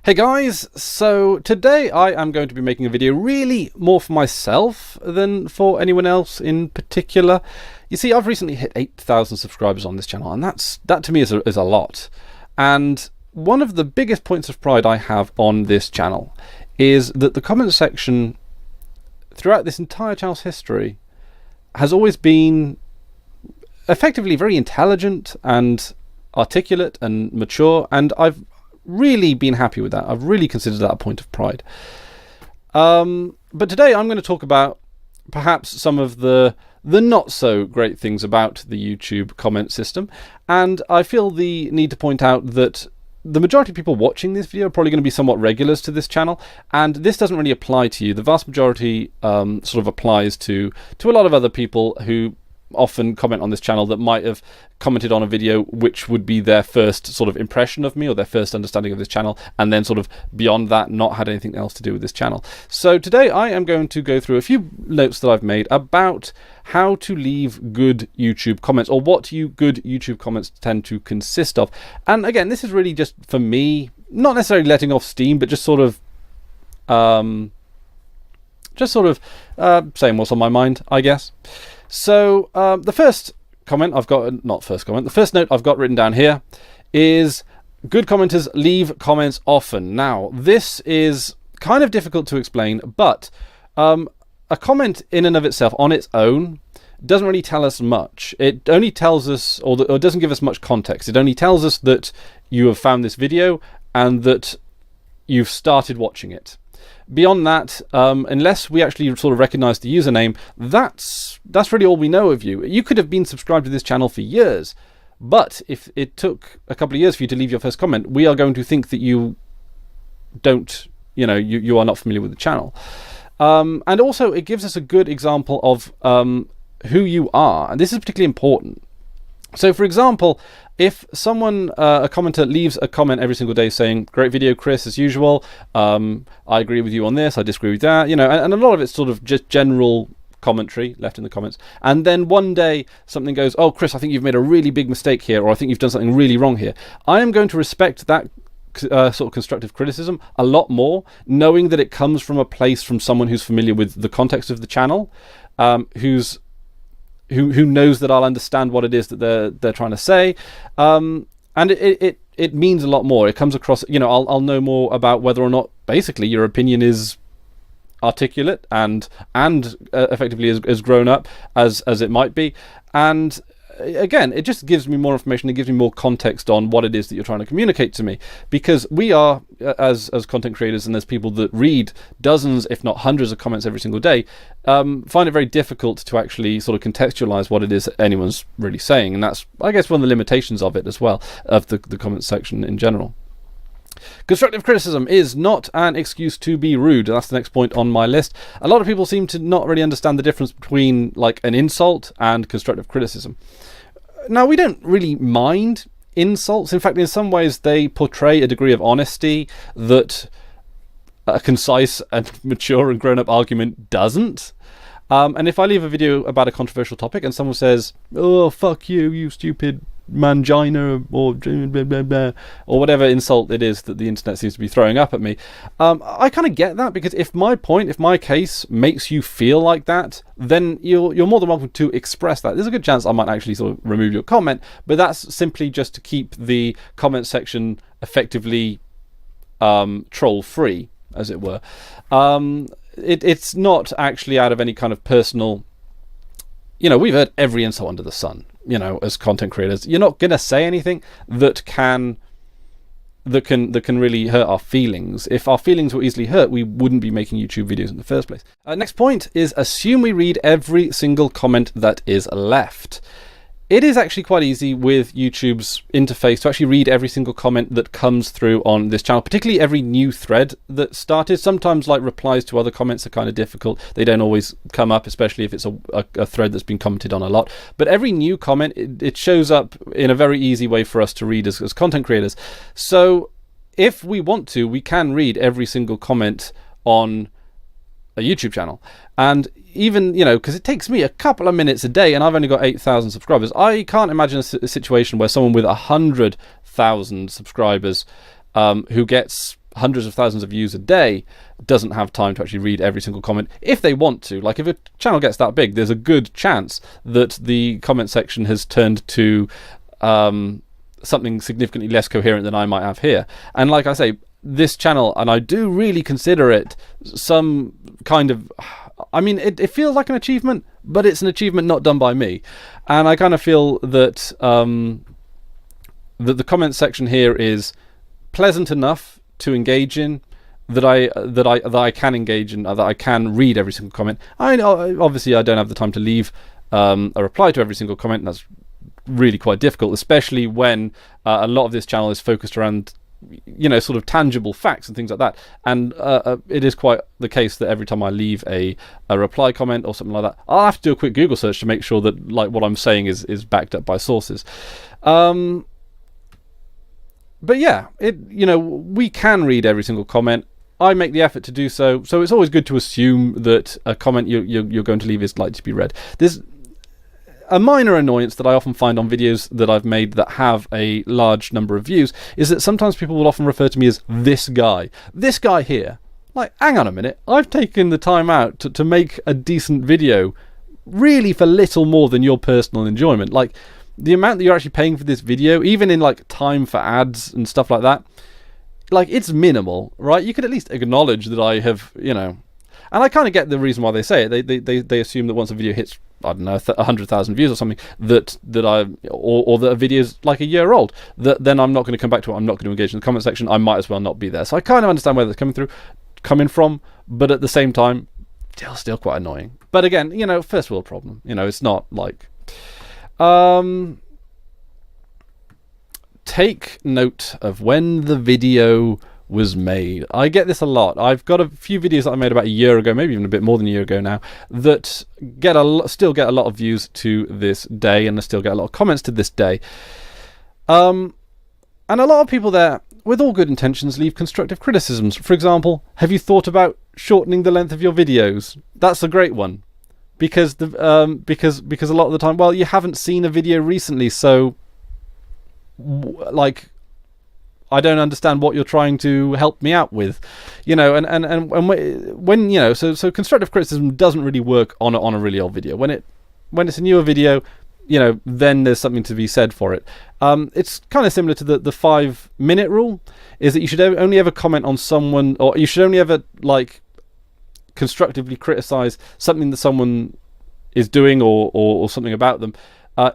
Hey guys, so today I am going to be making a video really more for myself than for anyone else in particular. You see, I've recently hit 8,000 subscribers on this channel, and that to me is a lot. And one of the biggest points of pride I have on this channel is that the comment section throughout this entire channel's history has always been effectively very intelligent and articulate and mature, and I've really been happy with that. I've really considered that a point of pride. But today I'm going to talk about perhaps some of the not so great things about the YouTube comment system, and I feel the need to point out that the majority of people watching this video are probably going to be somewhat regulars to this channel, and this doesn't really apply to you. The vast majority sort of applies to a lot of other people who often comment on this channel that might have commented on a video which would be their first sort of impression of me or their first understanding of this channel, and then sort of beyond that not had anything else to do with this channel. So today I am going to go through a few notes that I've made about how to leave good YouTube comments, or what good YouTube comments tend to consist of. And again, this is really just for me, not necessarily letting off steam, but just sort of saying what's on my mind, I guess. So the first comment I've got, the first note I've got written down here is good commenters leave comments often. Now, this is kind of difficult to explain, but a comment in and of itself on its own doesn't really tell us much. It only tells us, or doesn't give us much context. It only tells us that you have found this video and that you've started watching it. Beyond that, unless we actually sort of recognize the username, that's really all we know of you. You could have been subscribed to this channel for years, but if it took a couple of years for you to leave your first comment, we are going to think that you don't, you are not familiar with the channel. And also, it gives us a good example of who you are, and this is particularly important. So, for example, if someone, a commenter, leaves a comment every single day saying, "Great video, Chris, as usual. I agree with you on this. I disagree with that." And a lot of it's sort of just general commentary left in the comments. And then one day something goes, "Oh, Chris, I think you've made a really big mistake here," or "I think you've done something really wrong here." I am going to respect that sort of constructive criticism a lot more, knowing that it comes from a place from someone who's familiar with the context of the channel, who knows that I'll understand what it is that they're trying to say, and it means a lot more. It comes across, I'll know more about whether or not basically your opinion is articulate and effectively as grown up as it might be. And again, it just gives me more information. It gives me more context on what it is that you're trying to communicate to me, because we are, as content creators and as people that read dozens, if not hundreds of comments every single day, find it very difficult to actually sort of contextualize what it is that anyone's really saying. And that's, I guess, one of the limitations of it as well, of the comment section in general. Constructive criticism is not an excuse to be rude. That's the next point on my list. A lot of people seem to not really understand the difference between like an insult and constructive criticism. Now, we don't really mind insults. In fact, in some ways they portray a degree of honesty that a concise and mature and grown-up argument doesn't. And if I leave a video about a controversial topic and someone says, "Oh, fuck you, you stupid mangina," or blah, blah, blah, or whatever insult it is that the internet seems to be throwing up at me, I kind of get that, because if my case makes you feel like that, then you're more than welcome to express that. There's a good chance I might actually sort of remove your comment, but that's simply just to keep the comment section effectively troll-free, as it were. It's not actually out of any kind of personal, we've heard every insult under the sun, as content creators. You're not going to say anything that can really hurt our feelings. If our feelings were easily hurt, we wouldn't be making YouTube videos in the first place. Next point is assume we read every single comment that is left. It is actually quite easy with YouTube's interface to actually read every single comment that comes through on this channel, particularly every new thread that started. Sometimes like replies to other comments are kind of difficult. They don't always come up, especially if it's a thread that's been commented on a lot. But every new comment, it shows up in a very easy way for us to read as content creators. So if we want to, we can read every single comment on a YouTube channel. And even, because it takes me a couple of minutes a day and I've only got 8,000 subscribers, I can't imagine a situation where someone with 100,000 subscribers who gets hundreds of thousands of views a day doesn't have time to actually read every single comment if they want to. Like, if a channel gets that big, there's a good chance that the comment section has turned to something significantly less coherent than I might have here. And like I say, this channel, and I do really consider it some kind of, I mean, it feels like an achievement, but it's an achievement not done by me. And I kind of feel that that the comment section here is pleasant enough to engage in, that I can engage in, that I can read every single comment. Obviously I don't have the time to leave a reply to every single comment, and that's really quite difficult, especially when a lot of this channel is focused around, you know, sort of tangible facts and things like that. And it is quite the case that every time I leave a reply comment or something like that, I'll have to do a quick Google search to make sure that, like, what I'm saying is backed up by sources. But yeah, you know, we can read every single comment. I make the effort to do so. So it's always good to assume that a comment you're going to leave is likely to be read. There's a minor annoyance that I often find on videos that I've made that have a large number of views is that sometimes people will often refer to me as this guy here. Like, hang on a minute, I've taken the time out to make a decent video really for little more than your personal enjoyment. Like, the amount that you're actually paying for this video, even in like time for ads and stuff like that, like, it's minimal, right? You could at least acknowledge that I have, you know, and I kind of get the reason why they say it. They assume that once a video hits, I don't know, 100,000 views or something, that that a video is like a year old, that then I'm not going to come back to it. I'm not going to engage in the comment section. I might as well not be there. So I kind of understand where they're coming from, but at the same time, still quite annoying. But again, you know, first world problem. You know, it's not like. Take note of when the video was made. I get this a lot. I've got a few videos that I made about a year ago, maybe even a bit more than a year ago now, that still get a lot of views to this day, and I still get a lot of comments to this day. And a lot of people there, with all good intentions, leave constructive criticisms. For example, have you thought about shortening the length of your videos? That's a great one. Because because a lot of the time, well, you haven't seen a video recently, so like, I don't understand what you're trying to help me out with, you know. And when you know, so constructive criticism doesn't really work on a really old video. When it's a newer video, you know, then there's something to be said for it. It's kind of similar to the 5-minute rule, is that you should only ever comment on someone, or you should only ever like constructively criticize something that someone is doing or something about them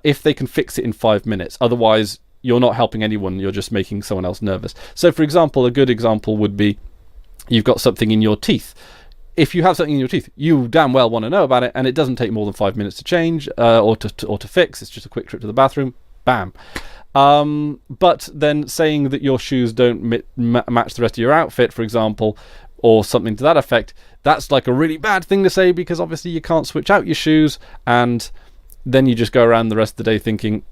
if they can fix it in 5 minutes. Otherwise, you're not helping anyone, you're just making someone else nervous. So for example, a good example would be, you've got something in your teeth. If you have something in your teeth, you damn well want to know about it, and it doesn't take more than 5 minutes to change or to fix. It's just a quick trip to the bathroom, bam. But then saying that your shoes don't match the rest of your outfit, for example, or something to that effect, that's like a really bad thing to say, because obviously you can't switch out your shoes, and then you just go around the rest of the day thinking,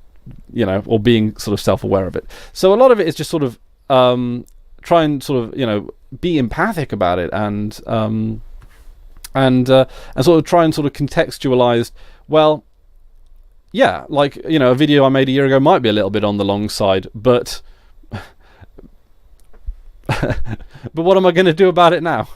you know, or being sort of self-aware of it. So a lot of it is just sort of try and sort of, you know, be empathic about it, and sort of try and sort of contextualize, well, yeah, like, you know, a video I made a year ago might be a little bit on the long side, but but what am I going to do about it now?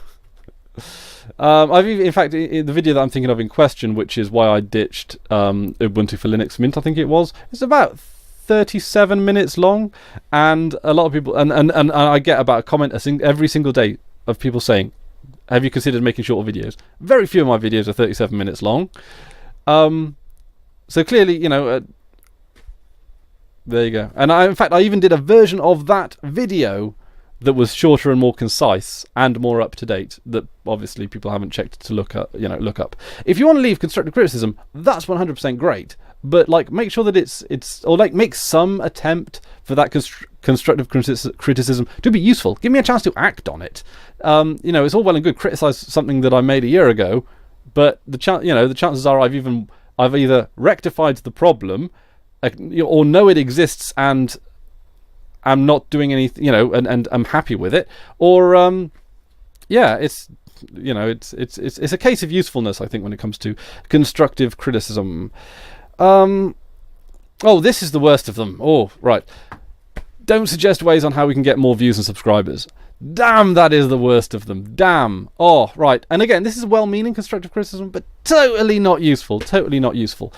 I've even, in fact, in the video that I'm thinking of in question, which is why I ditched Ubuntu for Linux Mint, I think it was, it's about 37 minutes long, and a lot of people, and I get about a comment every single day of people saying, have you considered making shorter videos? Very few of my videos are 37 minutes long. So clearly, you know, there you go. And in fact, I even did a version of that video that was shorter and more concise and more up to date, that obviously people haven't checked to look up. If you want to leave constructive criticism, that's 100% great, but like, make sure that it's or like, make some attempt for that constructive criticism to be useful. Give me a chance to act on it. You know, it's all well and good criticize something that I made a year ago, but the chances are I've either rectified the problem, or know it exists and I'm not doing anything, you know, and I'm happy with it, or yeah, it's, you know, it's a case of usefulness, I think, when it comes to constructive criticism. Oh, this is the worst of them. Oh, right. Don't suggest ways on how we can get more views and subscribers. Damn, that is the worst of them. Damn. Oh, right. And again, this is well-meaning constructive criticism, but totally not useful. Totally not useful.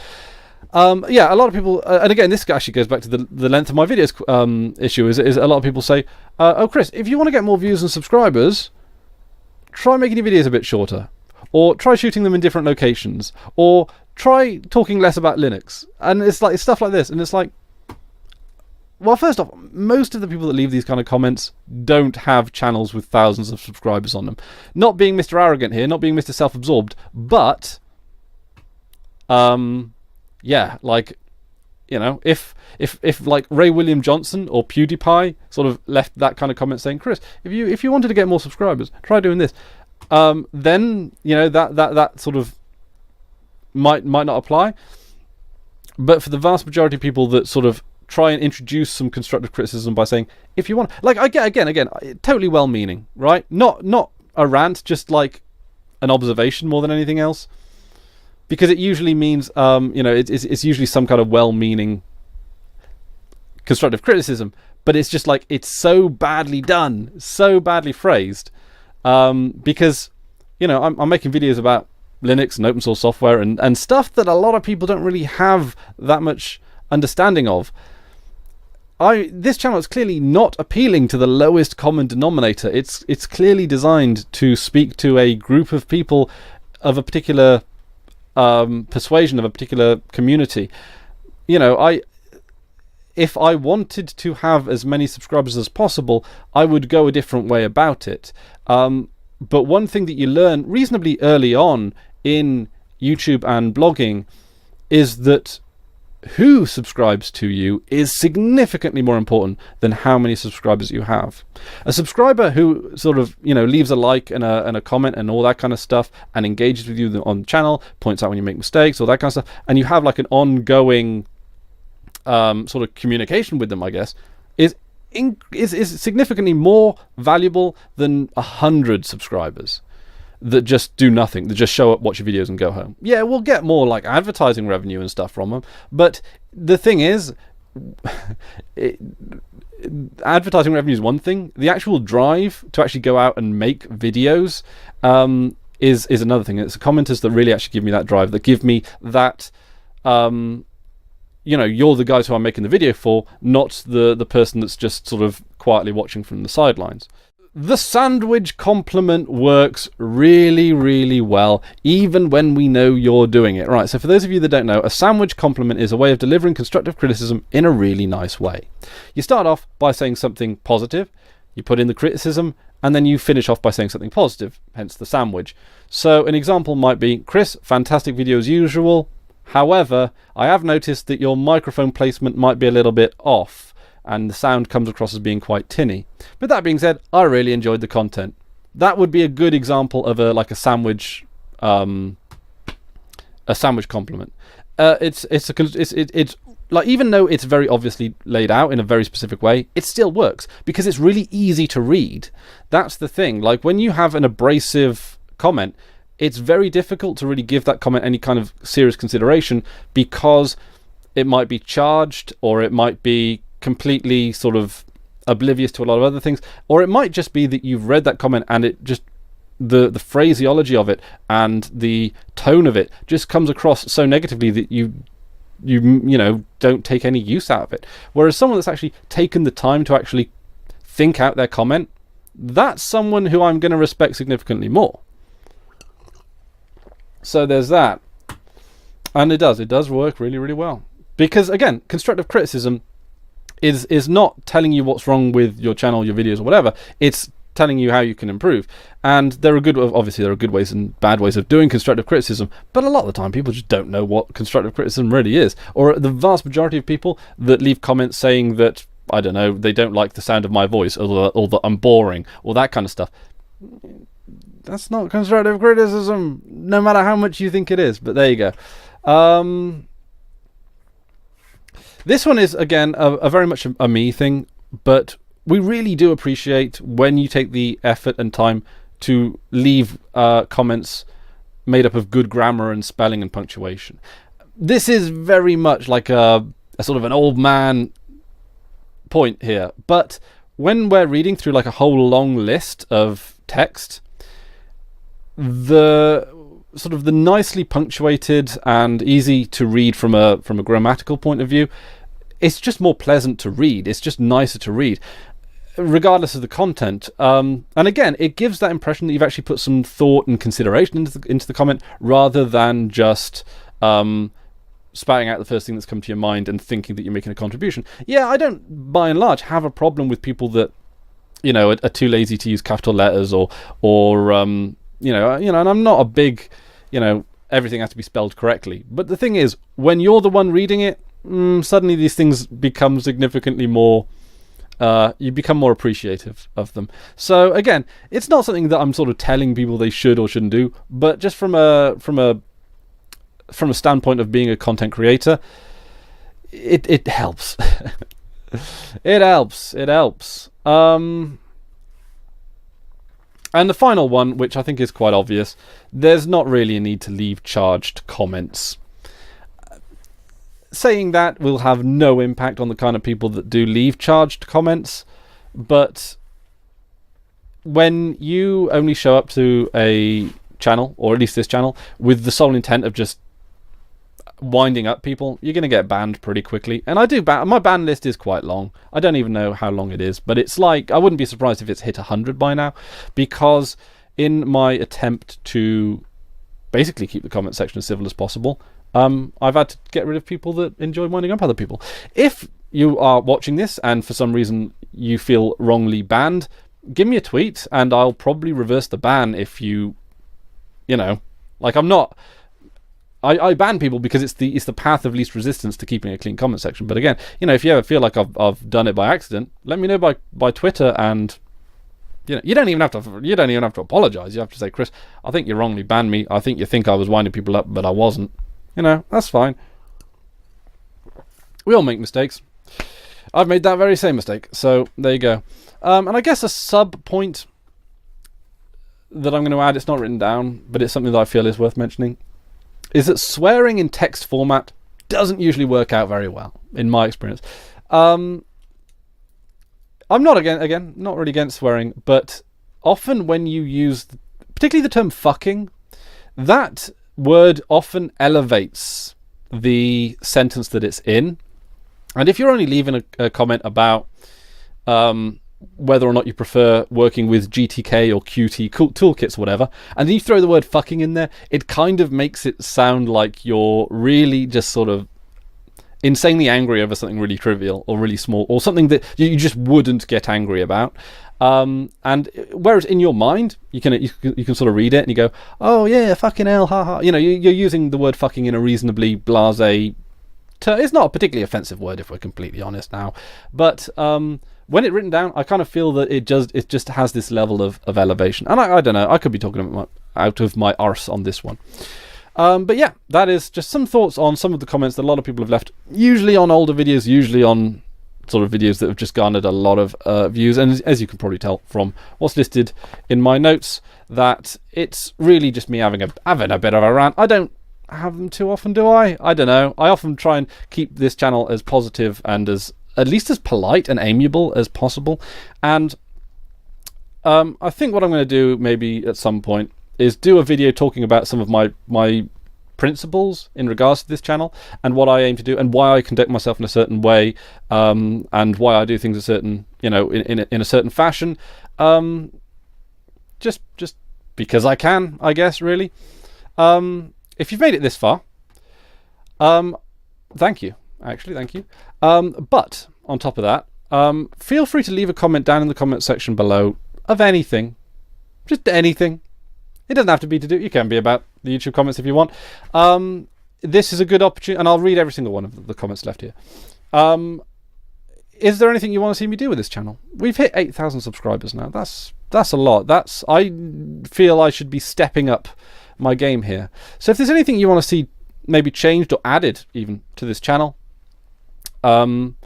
Yeah, a lot of people, and again, this actually goes back to the length of my videos issue, is a lot of people say, oh, Chris, if you want to get more views and subscribers, try making your videos a bit shorter, or try shooting them in different locations, or try talking less about Linux. And it's like stuff like this, and it's like, well, first off, most of the people that leave these kind of comments don't have channels with thousands of subscribers on them. Not being Mr. Arrogant here, not being Mr. Self-Absorbed, but yeah, like, you know, if like Ray William Johnson or PewDiePie sort of left that kind of comment saying, Chris, if you wanted to get more subscribers, try doing this, then, you know, that sort of might not apply. But for the vast majority of people that sort of try and introduce some constructive criticism by saying, if you want, like, I get again, totally well-meaning, right? Not a rant, just like an observation more than anything else, because it usually means, you know, it's usually some kind of well-meaning constructive criticism, but it's just like, it's so badly done, so badly phrased, because, you know, I'm making videos about Linux and open source software and stuff that a lot of people don't really have that much understanding of. This channel is clearly not appealing to the lowest common denominator. It's clearly designed to speak to a group of people of a particular persuasion, of a particular community. You know, if I wanted to have as many subscribers as possible, I would go a different way about it. But one thing that you learn reasonably early on in YouTube and blogging is that who subscribes to you is significantly more important than how many subscribers you have. A subscriber who sort of, you know, leaves a like and a comment and all that kind of stuff and engages with you on the channel, points out when you make mistakes, all that kind of stuff, and you have like an ongoing sort of communication with them, I guess, is significantly more valuable than 100 subscribers that just do nothing, that just show up, watch your videos and go home. Yeah, we'll get more like advertising revenue and stuff from them, but the thing is, advertising revenue is one thing. The actual drive to actually go out and make videos is another thing. It's the commenters that really actually give me that drive, that give me that, you know, you're the guys who I'm making the video for, not the person that's just sort of quietly watching from the sidelines. The sandwich compliment works really, really well, even when we know you're doing it. Right, so for those of you that don't know, a sandwich compliment is a way of delivering constructive criticism in a really nice way. You start off by saying something positive, you put in the criticism, and then you finish off by saying something positive, hence the sandwich. So an example might be, Chris, fantastic video as usual. However, I have noticed that your microphone placement might be a little bit off, and the sound comes across as being quite tinny. But that being said, I really enjoyed the content. That would be a good example of a sandwich compliment. It's like, even though it's very obviously laid out in a very specific way, it still works because it's really easy to read. That's the thing. Like, when you have an abrasive comment, it's very difficult to really give that comment any kind of serious consideration, because it might be charged, or it might be completely sort of oblivious to a lot of other things, or it might just be that you've read that comment and it just, the phraseology of it and the tone of it just comes across so negatively that you know, don't take any use out of it. Whereas someone that's actually taken the time to actually think out their comment, that's someone who I'm going to respect significantly more. So there's that. And it does work really, really well, because again, constructive criticism is not telling you what's wrong with your channel, your videos, or whatever. It's telling you how you can improve. And there are good ways and bad ways of doing constructive criticism, but a lot of the time people just don't know what constructive criticism really is. Or the vast majority of people that leave comments saying that, I don't know, they don't like the sound of my voice, or that I'm boring, or that kind of stuff. That's not constructive criticism, no matter how much you think it is. But there you go. This one is, again, a very much a me thing, but we really do appreciate when you take the effort and time to leave comments made up of good grammar and spelling and punctuation. This is very much like a sort of an old man point here, but when we're reading through like a whole long list of text, the sort of the nicely punctuated and easy to read from a grammatical point of view, it's just more pleasant to read. It's just nicer to read, regardless of the content. And again, it gives that impression that you've actually put some thought and consideration into the comment, rather than just spouting out the first thing that's come to your mind and thinking that you're making a contribution. Yeah, I don't, by and large, have a problem with people that, you know, are too lazy to use capital letters or you know, and I'm not a big, you know, everything has to be spelled correctly. But the thing is, when you're the one reading it, suddenly these things become significantly more. You become more appreciative of them. So again, it's not something that I'm sort of telling people they should or shouldn't do, but just from a standpoint of being a content creator, it helps. It helps. And the final one, which I think is quite obvious, there's not really a need to leave charged comments. Saying that will have no impact on the kind of people that do leave charged comments, but when you only show up to a channel, or at least this channel, with the sole intent of just winding up people, you're going to get banned pretty quickly. And I do my ban list is quite long. I don't even know how long it is, but it's like, I wouldn't be surprised if it's hit 100 by now, because in my attempt to basically keep the comment section as civil as possible, I've had to get rid of people that enjoy winding up other people. If you are watching this and for some reason you feel wrongly banned, give me a tweet and I'll probably reverse the ban. If you know, like, I'm not, I ban people because it's the path of least resistance to keeping a clean comment section. But again, you know, if you ever feel like I've done it by accident, let me know by Twitter, and you know, you don't even have to apologize. You have to say, Chris, I think you wrongly banned me. I think you think I was winding people up, but I wasn't. You know, that's fine. We all make mistakes. I've made that very same mistake. So there you go. And I guess a sub point that I'm going to add, it's not written down, but it's something that I feel is worth mentioning, is that swearing in text format doesn't usually work out very well, in my experience. I'm not not really against swearing, but often when you use, particularly the term fucking, that word often elevates the sentence that it's in. And if you're only leaving a comment about whether or not you prefer working with GTK or Qt toolkits or whatever, and then you throw the word fucking in there, it kind of makes it sound like you're really just sort of insanely angry over something really trivial or really small, or something that you just wouldn't get angry about. And whereas in your mind, you can sort of read it and you go, oh yeah, fucking hell, haha. You know, you're using the word fucking in a reasonably blasé term. It's not a particularly offensive word, if we're completely honest now, but when it's written down, I kind of feel that it just has this level of elevation. And I don't know, I could be talking out of my arse on this one. But yeah, that is just some thoughts on some of the comments that a lot of people have left, usually on older videos, usually on sort of videos that have just garnered a lot of views. And as you can probably tell from what's listed in my notes, that it's really just me having a bit of a rant. I don't have them too often, do I? I don't know. I often try and keep this channel as positive and at least as polite and amiable as possible. And I think what I'm going to do maybe at some point is do a video talking about some of my principles in regards to this channel and what I aim to do and why I conduct myself in a certain way, and why I do things a certain, you know, in a certain fashion, just because I can, I guess, really. If you've made it this far, thank you. Actually, thank you. But on top of that, feel free to leave a comment down in the comment section below of anything, just anything. It doesn't have to be to do. You can be about the YouTube comments if you want. This is a good opportunity, and I'll read every single one of the comments left here. Is there anything you want to see me do with this channel? We've hit 8,000 subscribers now. That's a lot. I feel I should be stepping up my game here. So if there's anything you want to see maybe changed or added even to this channel, then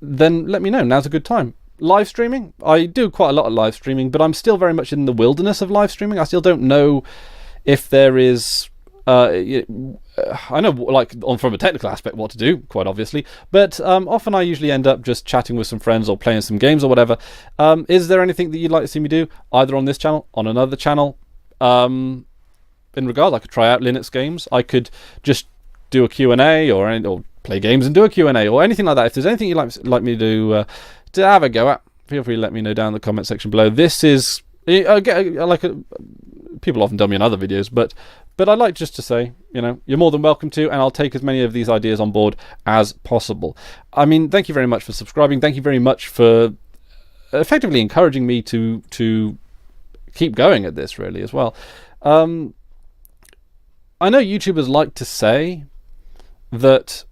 let me know. Now's a good time. Live streaming, I do quite a lot of live streaming, but I'm still very much in the wilderness of live streaming. I still don't know if there is I know, like, from a technical aspect, what to do, quite obviously, but often I usually end up just chatting with some friends or playing some games or whatever. Is there anything that you'd like to see me do, either on this channel, on another channel? In regards, I could try out Linux games. I could just do a Q&A or play games and do a Q&A or anything like that. If there's anything you'd like me to have a go at, feel free to let me know down in the comment section below. This is people often tell me in other videos, but I'd like just to say, you're more than welcome to, and I'll take as many of these ideas on board as possible. I mean, thank you very much for subscribing. Thank you very much for effectively encouraging me to keep going at this, really, as well. I know YouTubers like to say that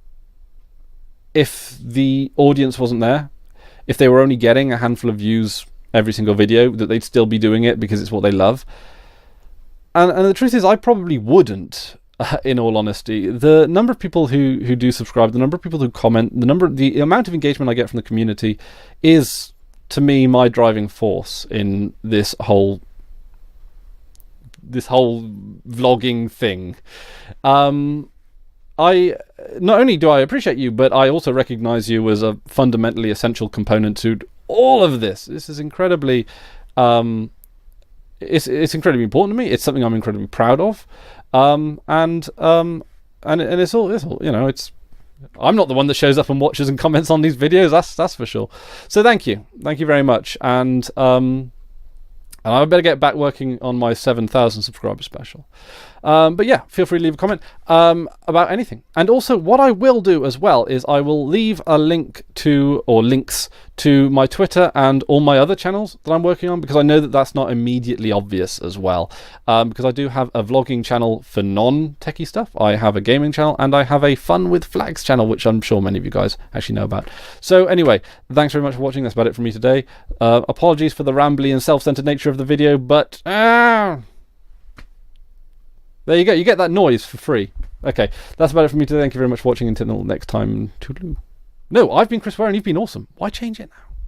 if the audience wasn't there, if they were only getting a handful of views every single video, that they'd still be doing it because it's what they love. And the truth is, I probably wouldn't, in all honesty. The number of people who do subscribe, the number of people who comment, the amount of engagement I get from the community is, to me, my driving force in this whole vlogging thing. I not only do I appreciate you, but I also recognize you as a fundamentally essential component to all of this. This is incredibly it's incredibly important to me. It's something I'm incredibly proud of, and it's all it's. I'm not the one that shows up and watches and comments on these videos. That's for sure. So thank you very much, and I better get back working on my 7,000 subscriber special. But yeah, feel free to leave a comment about anything. And also, what I will do as well is I will leave a link to, or links to, my Twitter and all my other channels that I'm working on, because I know that that's not immediately obvious as well. Because I do have a vlogging channel for non-techie stuff, I have a gaming channel, and I have a Fun with Flags channel, which I'm sure many of you guys actually know about. So anyway, thanks very much for watching. That's about it from me today. Apologies for the rambly and self-centered nature of the video, but there you go. You get that noise for free. Okay, that's about it from me today. Thank you very much for watching. Until next time, toodaloo. No, I've been Chris Ware and you've been awesome. Why change it now?